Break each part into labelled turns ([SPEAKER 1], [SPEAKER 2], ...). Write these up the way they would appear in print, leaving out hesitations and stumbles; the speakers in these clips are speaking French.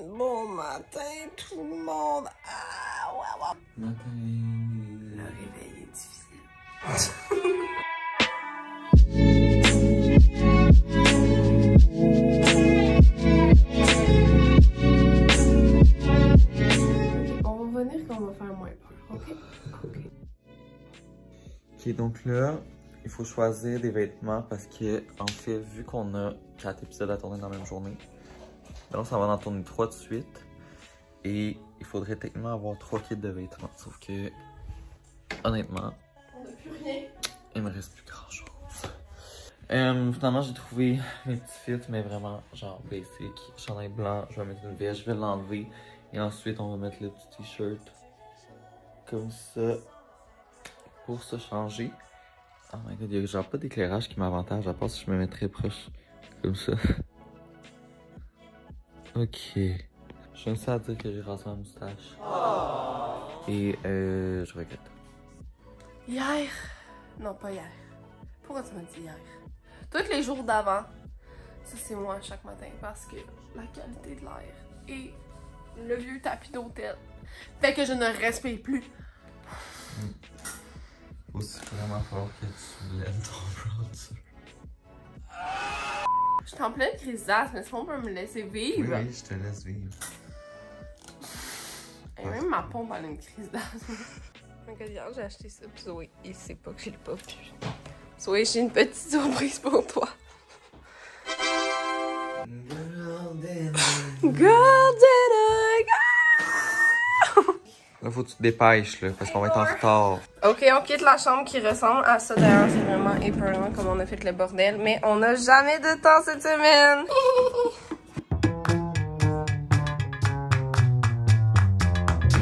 [SPEAKER 1] Bon matin, tout le monde. Ah, ouais, ouais.
[SPEAKER 2] Matin.
[SPEAKER 1] Le réveil est difficile. Ok, on va venir quand on va faire moins peur, ok?
[SPEAKER 2] Ok, donc là, il faut choisir des vêtements parce que, en fait, vu qu'on a 4 épisodes à tourner dans la même journée, donc ça va en tourner 3 de suite. Et il faudrait techniquement avoir 3 kits de vêtements. Sauf que, honnêtement,
[SPEAKER 1] on n'a plus rien.
[SPEAKER 2] Il me reste plus grand chose. Finalement, j'ai trouvé mes petits fits, mais vraiment, genre basic. Chandail blanc, je vais mettre une veste, je vais l'enlever. Et ensuite, on va mettre le petit t-shirt comme ça pour se changer. Oh my god, il n'y a genre pas d'éclairage qui m'avantage, à part si je me mets très proche comme ça. Ok. Je viens ça à dire que j'ai rasé ma moustache. Et je regrette.
[SPEAKER 1] Hier. Non, pas hier. Pourquoi tu m'as dit hier? Tous les jours d'avant. Ça, c'est moi chaque matin parce que la qualité de l'air et le vieux tapis d'hôtel fait que je ne respire plus.
[SPEAKER 2] Aussi vraiment fort que tu lèves ton bronzer.
[SPEAKER 1] Je suis en pleine crise d'asthme, est-ce qu'on peut me laisser vivre?
[SPEAKER 2] Oui, je te laisse vivre.
[SPEAKER 1] Et même ma pompe a une crise d'asthme. Hier, j'ai acheté ça, puis Zoé, il sait pas que je l'ai pas pu. Zoé, j'ai une petite surprise pour toi. Girl dinner!
[SPEAKER 2] Là, faut que tu te dépêches, là, parce qu'on va être en retard.
[SPEAKER 1] Ok, on quitte la chambre qui ressemble à ça. D'ailleurs, c'est vraiment épeurant comme on a fait le bordel. Mais on n'a jamais de temps cette semaine.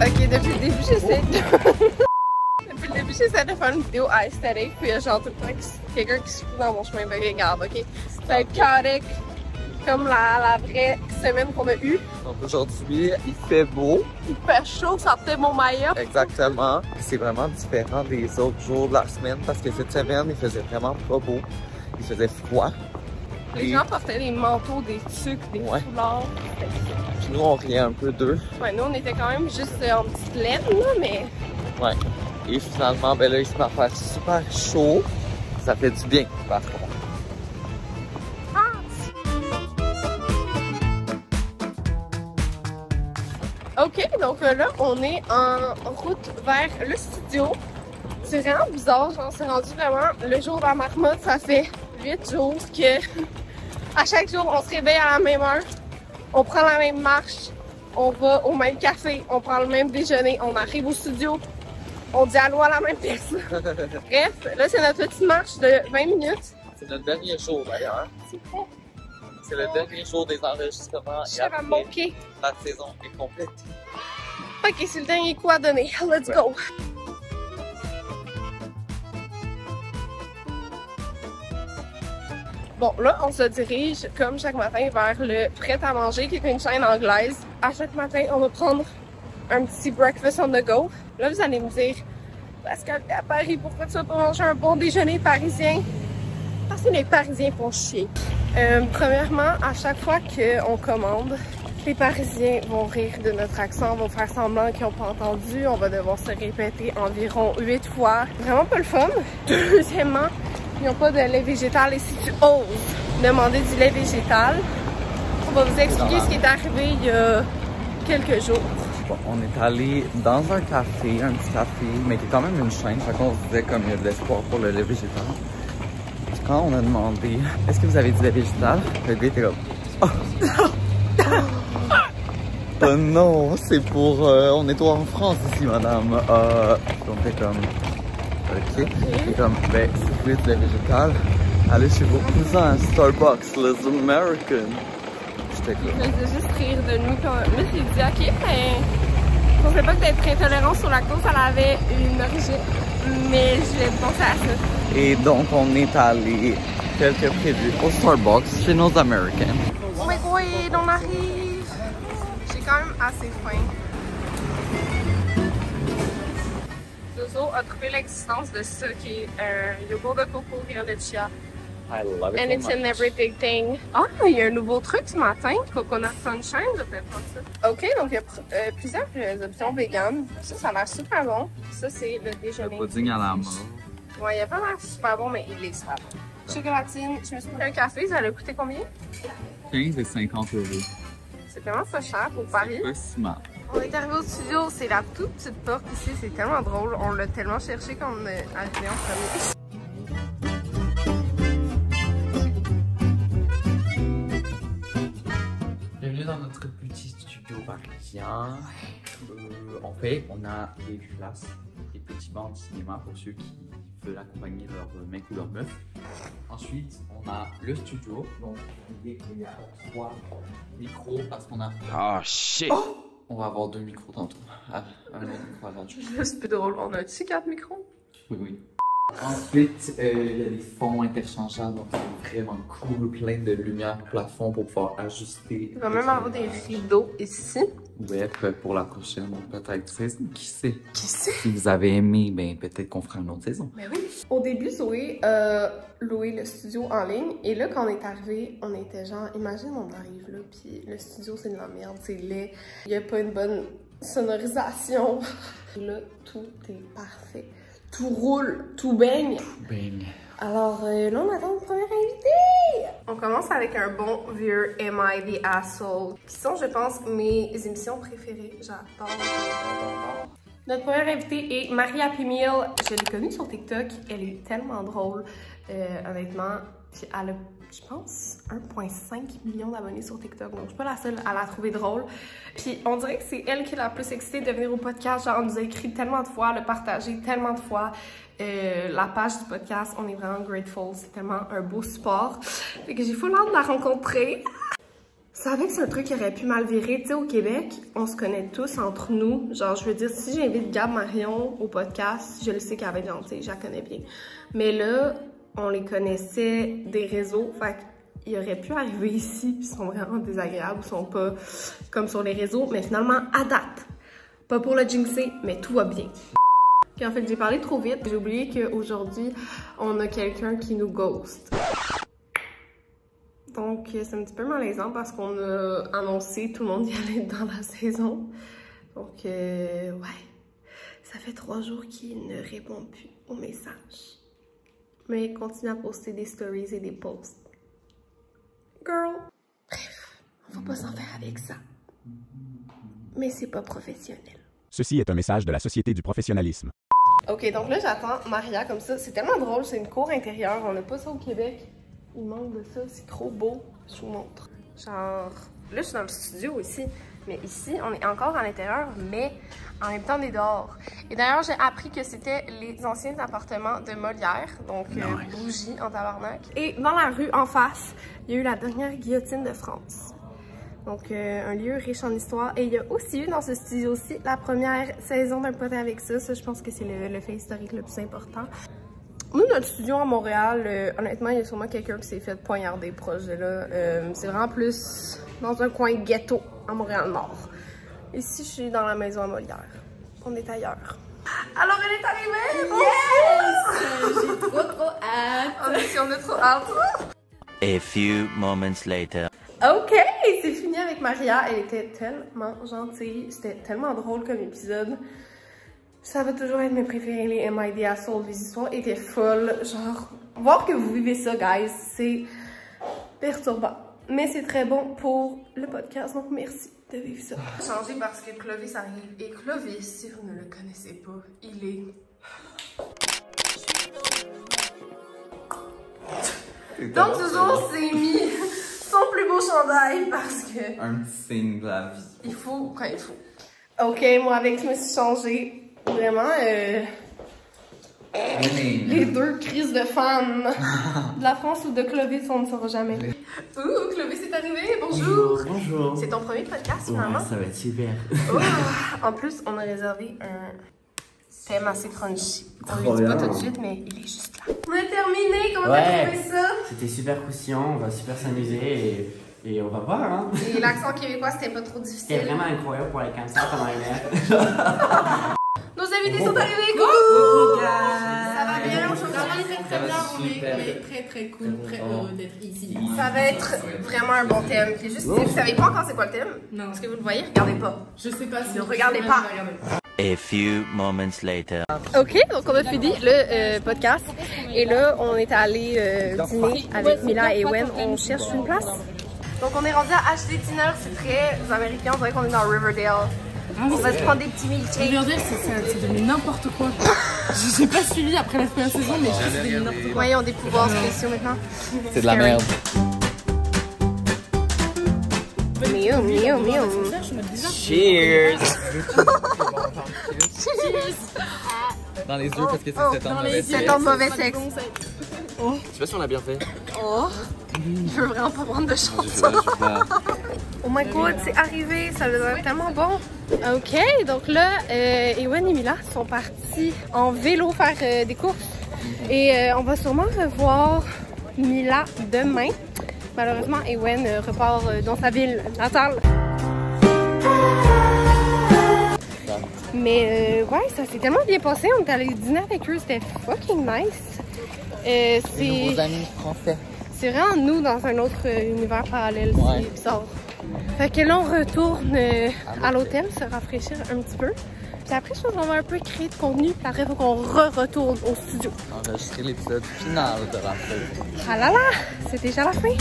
[SPEAKER 1] Ok, depuis le début, j'essaie de... Depuis le début, j'essaie de faire une vidéo aesthétique. Puis il y a genre tout le temps quelqu'un qui se fout dans mon chemin. Ben, regarde, ok? C'est chaotique. Comme la vraie semaine qu'on a eue.
[SPEAKER 2] Donc aujourd'hui, il fait beau.
[SPEAKER 1] Il fait chaud, ça fait mon maillot.
[SPEAKER 2] Exactement. C'est vraiment différent des autres jours de la semaine parce que cette semaine, il faisait vraiment pas beau. Il faisait froid.
[SPEAKER 1] Les gens portaient des manteaux, des tucs, des foulards.
[SPEAKER 2] Puis nous, on riait un peu d'eux.
[SPEAKER 1] Ouais, nous, on était quand même juste en petite laine, là, mais...
[SPEAKER 2] Ouais. Et finalement, ben là, il se met à faire super chaud. Ça fait du bien, par contre.
[SPEAKER 1] Ok, donc là, on est en route vers le studio. C'est vraiment bizarre, genre, c'est rendu vraiment le jour de la marmotte. Ça fait 8 jours que à chaque jour, on se réveille à la même heure, on prend la même marche, on va au même café, on prend le même déjeuner, on arrive au studio, on dit allô à la même personne. Bref, là, c'est notre petite marche de 20 minutes.
[SPEAKER 2] C'est notre dernier jour, d'ailleurs.
[SPEAKER 1] C'est vrai.
[SPEAKER 2] C'est le dernier jour des enregistrements.
[SPEAKER 1] Je vais me manquer.
[SPEAKER 2] La saison est complète.
[SPEAKER 1] Ok, c'est le dernier coup à donner. Let's go! Bon, là, on se dirige, comme chaque matin, vers le Pret-à-manger, qui est une chaîne anglaise. À chaque matin, on va prendre un petit breakfast on the go. Là, vous allez me dire, Pascal, t'es à Paris, pourquoi tu vas pas manger un bon déjeuner parisien? Parce que les Parisiens font chier. Premièrement, à chaque fois qu'on commande, les Parisiens vont rire de notre accent, vont faire semblant qu'ils n'ont pas entendu. On va devoir se répéter environ 8 fois. Vraiment pas le fun. Deuxièmement, ils n'ont pas de lait végétal. Et si tu oses demander du lait végétal, on va vous expliquer ce qui est arrivé il y a quelques jours.
[SPEAKER 2] Bon, on est allé dans un café, un petit café, mais qui est quand même une chaîne. Fait qu'on se disait comme il y a de l'espoir pour le lait végétal. Quand on a demandé est-ce que vous avez du lait végétal, le gars était comme oh non, c'est pour on est en France ici madame. On était comme ok, et comme ben si vous voulez du lait végétal, allez chez vos cousins à Starbucks, les Americans. J'étais comme
[SPEAKER 1] je faisais juste rire de nous quand là j'ai dit ok, mais je pensais pas que d'être intolérant sur la cause ça avait une origine, mais je vais penser à ça.
[SPEAKER 2] Et donc, on est allé, tel que prévu, au Starbucks, chez nos Américains.
[SPEAKER 1] Oh my god, on arrive! J'ai quand même assez faim. Zozo a trouvé l'existence de ça qui est un yogourt de coco, grain de chia,
[SPEAKER 2] I love it
[SPEAKER 1] And
[SPEAKER 2] so
[SPEAKER 1] it's
[SPEAKER 2] much.
[SPEAKER 1] in every thing. Ah, il y a un nouveau truc ce matin. Coconut Sunshine, je vais prendre ça. OK, donc il y a plusieurs options véganes. Ça a l'air super bon. Ça, c'est le déjeuner.
[SPEAKER 2] Le pudding à la mort.
[SPEAKER 1] Ouais, il a pas l'air super bon, mais il est super bon. Chocolatine, je me suis pris un café, ça allait coûter combien?
[SPEAKER 2] 15 et 50 €.
[SPEAKER 1] C'est vraiment pas cher pour Paris.
[SPEAKER 2] Pas si mal.
[SPEAKER 1] On est arrivé au studio, c'est la toute petite porte ici, c'est tellement drôle. On l'a tellement cherché quand on est arrivé en premier.
[SPEAKER 2] Bienvenue dans notre petit studio parisien. En fait, on a des places, des petits bancs de cinéma pour ceux qui veulent accompagner leur mec ou leur meuf. Ensuite, on a le studio. Donc, il y a 3 micros parce qu'on a...
[SPEAKER 3] Oh shit!
[SPEAKER 2] On va avoir 2 micros tantôt. Ah, un autre micro à radio.
[SPEAKER 1] C'est plus drôle, on a-tu 4 micros?
[SPEAKER 2] Oui, oui. Ensuite, il y a des fonds interchangeables, donc c'est vraiment cool, plein de lumière au plafond pour pouvoir ajuster.
[SPEAKER 1] Il va même avoir des rideaux ici.
[SPEAKER 2] Ouais, pour la prochaine, peut-être saison, qui sait?
[SPEAKER 1] Qui sait?
[SPEAKER 2] Si vous avez aimé, ben peut-être qu'on fera une autre saison.
[SPEAKER 1] Mais oui. Au début, Zoé a loué le studio en ligne. Et là, quand on est arrivé, on était genre, imagine, on arrive là, puis le studio, c'est de la merde, c'est laid. Il n'y a pas une bonne sonorisation. Là, tout est parfait. Tout roule, tout baigne.
[SPEAKER 2] Bang.
[SPEAKER 1] Alors là, on attend le premier invité. On commence avec un bon vieux Am I the Asshole, qui sont, je pense, mes émissions préférées. J'adore. Notre première invitée est Maria Pimil. Je l'ai connue sur TikTok. Elle est tellement drôle, honnêtement. Puis elle a, je pense, 1,5 million d'abonnés sur TikTok. Donc, je suis pas la seule à la trouver drôle. Puis, on dirait que c'est elle qui est la plus excitée de venir au podcast. Genre, on nous a écrit tellement de fois, le partager tellement de fois. La page du podcast, on est vraiment grateful. C'est tellement un beau support. Fait que j'ai full hâte de la rencontrer. Vous savez que c'est un truc qui aurait pu mal virer. Tu sais, au Québec, on se connaît tous entre nous. Genre, je veux dire, si j'invite Gab Marion au podcast, je le sais qu'elle va être gentille, je la connais bien. Mais là, on les connaissait des réseaux, fait qu'ils auraient pu arriver ici, puis ils sont vraiment désagréables, ils sont pas comme sur les réseaux, mais finalement, à date, pas pour le jinxer, mais tout va bien. Puis en fait, j'ai parlé trop vite, j'ai oublié qu'aujourd'hui, on a quelqu'un qui nous ghost. Donc, c'est un petit peu malaisant parce qu'on a annoncé tout le monde y allait dans la saison. Donc, ouais, ça fait 3 jours qu'il ne répond plus aux messages. Mais continue à poster des stories et des posts. Girl! Bref, on va pas s'en faire avec ça. Mais c'est pas professionnel.
[SPEAKER 3] Ceci est un message de la Société du professionnalisme.
[SPEAKER 1] Ok, donc là j'attends Maria comme ça. C'est tellement drôle, c'est une cour intérieure. On n'a pas ça au Québec. Il manque de ça, c'est trop beau. Je vous montre. Genre, là je suis dans le studio ici. Mais ici, on est encore à l'intérieur, mais en même temps, on est dehors. Et d'ailleurs, j'ai appris que c'était les anciens appartements de Molière, donc bougie en tabarnak. Et dans la rue en face, il y a eu la dernière guillotine de France. Donc, un lieu riche en histoire. Et il y a aussi eu dans ce studio-ci la première saison d'un pote avec ça. Ça, je pense que c'est le fait historique le plus important. Nous, notre studio à Montréal, honnêtement, il y a sûrement quelqu'un qui s'est fait poignarder proche de là. C'est vraiment plus dans un coin ghetto à Montréal-Nord. Ici, je suis dans la maison à Molière. On est ailleurs. Alors, elle est arrivée! Yes! J'ai trop hâte! On a trop hâte!
[SPEAKER 4] A few moments later.
[SPEAKER 1] Ok, c'est fini avec Maria. Elle était tellement gentille. C'était tellement drôle comme épisode. Ça va toujours être mes préférés, les Am I the Asshole. Les histoires étaient folles. Genre, voir que vous vivez ça, guys, c'est perturbant. Mais c'est très bon pour le podcast, donc merci de vivre ça. Changer parce que Clovis arrive. Et Clovis, si vous ne le connaissez pas, il est... Donc toujours, c'est mis son plus beau chandail parce que...
[SPEAKER 2] Un petit signe de la vie.
[SPEAKER 1] Il faut quand il faut. Ok, moi avec, je me suis changée. Vraiment, les deux crises de fans de la France ou de Clovis, on ne saura jamais. Ouh, Clovis est arrivé, bonjour!
[SPEAKER 5] Bonjour!
[SPEAKER 1] C'est ton premier podcast, finalement?
[SPEAKER 5] Ouais, ça va être super.
[SPEAKER 1] En plus, on a réservé un thème assez crunchy. On le dit pas tout de suite, mais il est juste là. On a terminé, comment t'as trouvé ça?
[SPEAKER 5] C'était super croustillant, on va super s'amuser et on va voir, hein?
[SPEAKER 1] Et l'accent québécois, c'était pas trop difficile.
[SPEAKER 5] C'était vraiment incroyable pour les cancers pendant une heure.
[SPEAKER 1] Nos invités sont arrivés, coucou!
[SPEAKER 5] Coucou, guys!
[SPEAKER 1] Ça va bien, très bien, on est très cool, très heureux d'être ici. Ça va être vraiment un bon thème. Puis juste, si vous savez pas encore c'est quoi le thème, parce que vous le voyez, regardez pas. Je sais pas si. Ne regardez pas.
[SPEAKER 4] A few moments later.
[SPEAKER 1] Ok, donc on a fini le podcast. Et là, on est allé dîner avec Mila et Wen. On cherche une place. Donc on est rendu à HD Dinner, c'est très américain, on dirait qu'on est dans Riverdale. On va se prendre des petits milkshakes.
[SPEAKER 6] Riverdale, c'est devenu n'importe quoi. J'ai pas suivi après la première saison, mais je pense que c'est devenu n'importe quoi.
[SPEAKER 1] Ouais, ils ont des pouvoirs spéciaux maintenant.
[SPEAKER 2] C'est de la merde.
[SPEAKER 1] Miaou.
[SPEAKER 2] Cheers! Dans les yeux parce que c'est un mauvais sexe.
[SPEAKER 1] C'est un mauvais sexe.
[SPEAKER 2] Je sais pas si on l'a bien fait.
[SPEAKER 1] Oh! Je veux vraiment pas prendre de chanson. Oh my god, c'est arrivé, ça va être tellement bon. Ok, donc là, Ewen et Mila sont partis en vélo faire des courses. Et on va sûrement revoir Mila demain. Malheureusement, Ewen repart dans sa ville natale. Mais ouais, ça s'est tellement bien passé. On est allé dîner avec eux, c'était fucking nice.
[SPEAKER 2] C'est nouveaux amis français.
[SPEAKER 1] C'est vraiment nous dans un autre univers parallèle,
[SPEAKER 2] ouais.
[SPEAKER 1] C'est bizarre. Fait que là, on retourne à l'hôtel, se rafraîchir un petit peu. Puis après, je pense qu'on va un peu créer de contenu. Puis après, il faut qu'on retourne au studio.
[SPEAKER 2] Enregistrer l'épisode final de la fin.
[SPEAKER 1] Ah là là, c'est déjà la fin.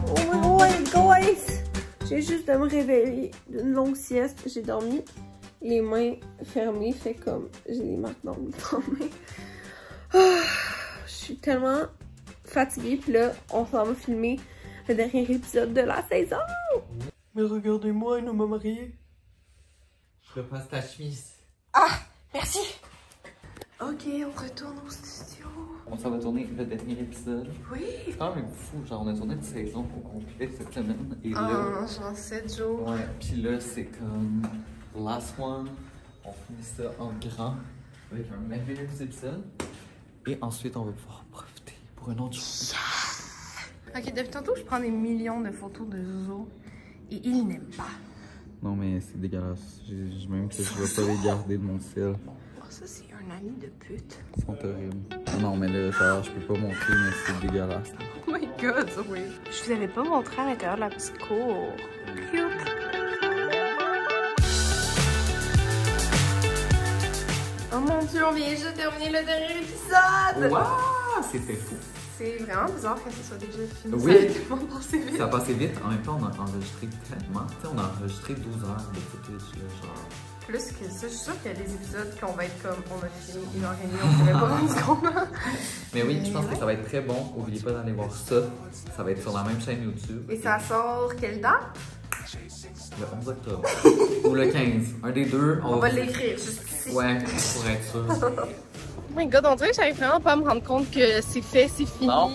[SPEAKER 1] Oh my god, guys! J'ai juste de me réveiller d'une longue sieste. J'ai dormi les mains fermées, fait comme j'ai des marques dans mes mains. Je suis tellement fatiguée, puis là, on s'en va filmer le dernier épisode de la saison.
[SPEAKER 2] Mais regardez-moi, il m'a marié. Je repasse ta chemise.
[SPEAKER 1] Ah, merci. Ok, on retourne au studio.
[SPEAKER 2] On s'en va tourner le dernier épisode.
[SPEAKER 1] Oui.
[SPEAKER 2] C'est quand même fou, genre on a tourné une saison au complet cette semaine. Et là,
[SPEAKER 1] genre 7 jours.
[SPEAKER 2] ouais, puis là c'est comme last one. On finit ça en grand avec un merveilleux épisode. Et ensuite on va pouvoir profiter pour un autre jour.
[SPEAKER 1] Ok, depuis tantôt je prends des millions de photos de Zozo et il n'aime pas.
[SPEAKER 2] Non mais c'est dégueulasse. Même que je vais pas les garder de mon ciel.
[SPEAKER 1] Oh, ça c'est un ami de pute.
[SPEAKER 2] Ils sont horribles. Non mais là, genre, je peux pas montrer mais c'est dégueulasse.
[SPEAKER 1] Oh my god, oui. Je vous avais pas montré à l'intérieur de la petite cour. Cute. Oh mon dieu, on vient juste de terminer le dernier épisode!
[SPEAKER 2] Waouh, c'était fou!
[SPEAKER 1] C'est vraiment bizarre que ce soit déjà fini.
[SPEAKER 2] Oui.
[SPEAKER 1] Ça a tellement passé vite.
[SPEAKER 2] Ça a passé vite, en même temps on a enregistré tellement. Tu sais, on a enregistré 12 heures de footage, là, genre.
[SPEAKER 1] Plus que ça, je suis sûre qu'il y a des épisodes qu'on va être comme on a fini 1h30, on s'est pas rendu compte.
[SPEAKER 2] Mais oui, je pense que ça va être très bon. N'oubliez pas d'aller voir ça. Ça va être sur la même chaîne YouTube.
[SPEAKER 1] Et ça sort quelle date?
[SPEAKER 2] Le 11 octobre. Ou le 15. Un des deux.
[SPEAKER 1] On va l'écrire juste ici.
[SPEAKER 2] Ouais, pour être sûr.
[SPEAKER 1] Oh my god, on dirait que j'arrive vraiment pas à me rendre compte que c'est fait, c'est fini.
[SPEAKER 2] Non,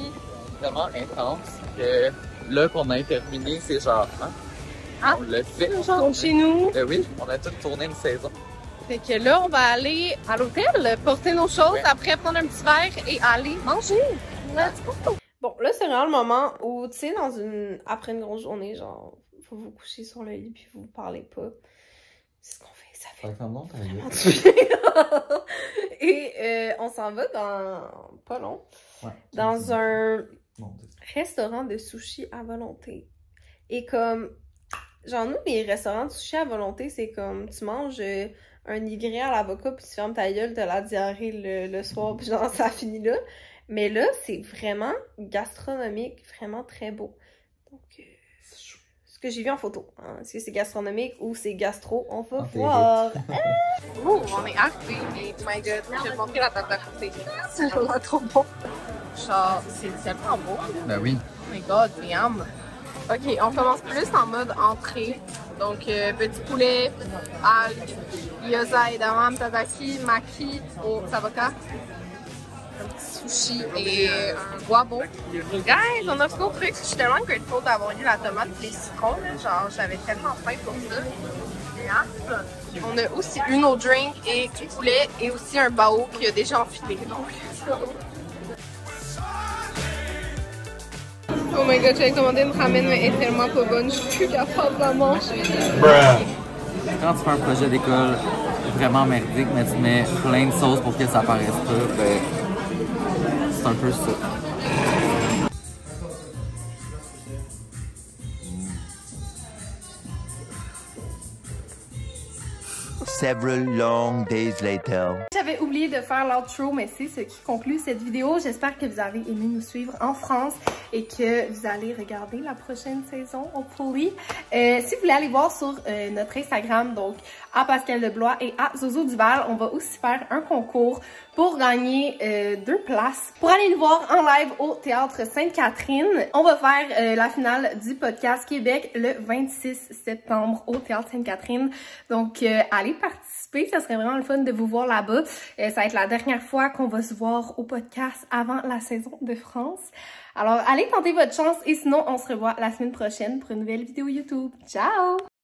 [SPEAKER 2] vraiment intense que là qu'on a terminé, c'est genre, hein?
[SPEAKER 1] Ah,
[SPEAKER 2] on l'a fait,
[SPEAKER 1] on rentre chez nous.
[SPEAKER 2] Oui, on a tout tourné une saison.
[SPEAKER 1] Fait que là, on va aller à l'hôtel, porter nos choses, ouais. Après prendre un petit verre et aller manger. Let's go! Bon, là, c'est vraiment le moment où, tu sais, après une grosse journée, genre, faut vous coucher sur le lit puis vous parlez pas. C'est ce qu'on fait, ça fait.
[SPEAKER 2] Ça monte,
[SPEAKER 1] Et on s'en va dans pas long, ouais, dans un restaurant de sushi à volonté. Et comme, genre nous, les restaurants de sushi à volonté, c'est comme, tu manges un nigiri à l'avocat puis tu fermes ta gueule, t'as la diarrhée le soir puis genre ça finit là. Mais là, c'est vraiment gastronomique, vraiment très beau. Donc, ce que j'ai vu en photo, hein. Est-ce que c'est gastronomique ou c'est gastro? On va voir. Oh, on est arrivé et oh my god, je vais te montrer la table d'à côté. C'est vraiment trop bon. Genre, c'est tellement beau.
[SPEAKER 2] Ben oui.
[SPEAKER 1] Oh my god, yum. Ok, on commence plus en mode entrée. Donc, petit poulet, algues, gyoza, edamame, tataki, maki au savoka. Un petit sushi et un guabo. Guys, on a ce gros truc. Je suis tellement grateful d'avoir eu la tomate et les citrons. Là. Genre, j'avais tellement faim pour ça. Et on a aussi une autre drink et du poulet et aussi un bao qui a déjà enfilé. Donc, oh my god, j'avais commandé une ramen, mais elle est tellement pas bonne. Je suis plus capable de la manger.
[SPEAKER 2] Quand tu fais un projet d'école, vraiment merdique, mais tu mets plein de sauce pour que ça paraisse pas, ben, c'est un peu ça.
[SPEAKER 4] Several long days later.
[SPEAKER 1] J'avais oublié de faire l'outro, mais c'est ce qui conclut cette vidéo. J'espère que vous avez aimé nous suivre en France et que vous allez regarder la prochaine saison, hopefully. Si vous voulez aller voir sur notre Instagram, donc à Pascal Leblois et à Zozo Duval, on va aussi faire un concours pour gagner 2 places pour aller nous voir en live au Théâtre Sainte-Catherine. On va faire la finale du podcast Québec le 26 septembre au Théâtre Sainte-Catherine. Donc, allez participer, ça serait vraiment le fun de vous voir là-bas. Ça va être la dernière fois qu'on va se voir au podcast avant la saison de France. Alors, allez tenter votre chance et sinon, on se revoit la semaine prochaine pour une nouvelle vidéo YouTube. Ciao!